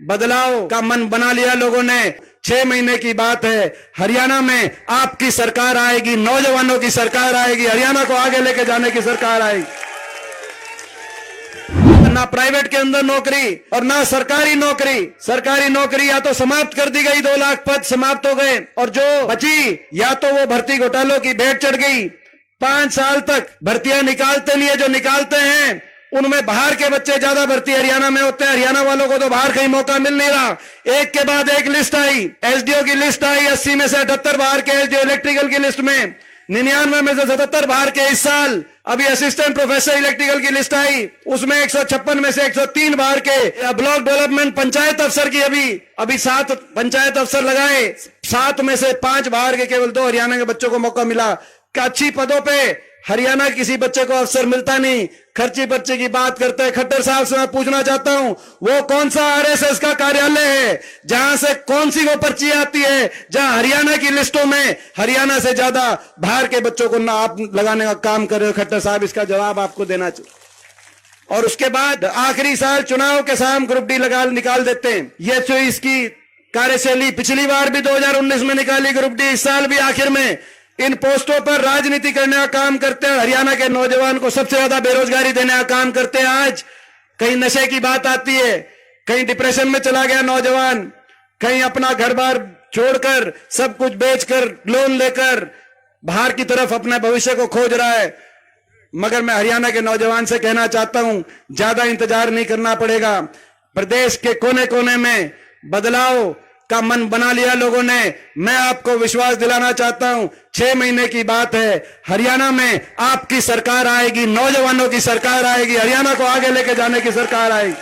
बदलाव का मन बना लिया लोगों ने। 6 महीने की बात है, हरियाणा में आपकी सरकार आएगी, नौजवानों की सरकार आएगी, हरियाणा को आगे लेके जाने की सरकार आएगी। ना प्राइवेट के अंदर नौकरी और ना सरकारी नौकरी। सरकारी नौकरी या तो समाप्त कर दी गई, 2 लाख पद समाप्त हो गए, और जो बची या तो वो भर्ती घोटालों की भेंट चढ़ गई। 5 साल तक भर्तियां निकालते नहीं है, जो निकालते हैं उनमें बाहर के बच्चे ज्यादा भर्ती हरियाणा में होते हैं। हरियाणा वालों को तो बाहर कहीं मौका मिल नहीं रहा। एक के बाद एक लिस्ट आई, एसडीओ की लिस्ट आई, 80 में से 78 बाहर के एसडीओ इलेक्ट्रिकल की लिस्ट में, 99 में से 77 बाहर के इस साल। अभी असिस्टेंट प्रोफेसर इलेक्ट्रिकल की लिस्ट आई, उसमें 156 में से 103 बाहर के। ब्लॉक डेवलपमेंट पंचायत अफसर की अभी 7 पंचायत अफसर लगाए, 7 में से 5 बाहर के, केवल 2 हरियाणा के बच्चों को मौका मिला। अच्छी पदों पे हरियाणा किसी बच्चे को अफसर मिलता नहीं। खर्ची पर्ची की बात करते हैं। खट्टर साहब से मैं पूछना चाहता हूं, वो कौन सा आरएसएस का कार्यालय है जहां से कौन सी वो पर्ची आती है जहां हरियाणा की लिस्टों में हरियाणा से ज्यादा बाहर के बच्चों को ना आप लगाने का काम कर रहे हो? खट्टर साहब, इसका जवाब आपको देना चाहिए। और उसके बाद आखिरी साल चुनाव के साथ ग्रुप डी निकाल देते हैं। ये जो इसकी कार्यशैली पिछली बार भी 2019 में निकाली ग्रुप डी, इस साल भी आखिर में इन पोस्टों पर राजनीति करने का काम करते हैं। हरियाणा के नौजवान को सबसे ज्यादा बेरोजगारी देने का काम करते हैं। आज कहीं नशे की बात आती है, कहीं डिप्रेशन में चला गया नौजवान, कहीं अपना घर बार छोड़कर सब कुछ बेचकर लोन लेकर बाहर की तरफ अपने भविष्य को खोज रहा है। मगर मैं हरियाणा के नौजवान से कहना चाहता हूं, ज्यादा इंतजार नहीं करना पड़ेगा। प्रदेश के कोने कोने में बदलाव का मन बना लिया लोगों ने। मैं आपको विश्वास दिलाना चाहता हूं, 6 महीने की बात है, हरियाणा में आपकी सरकार आएगी, नौजवानों की सरकार आएगी, हरियाणा को आगे लेके जाने की सरकार आएगी।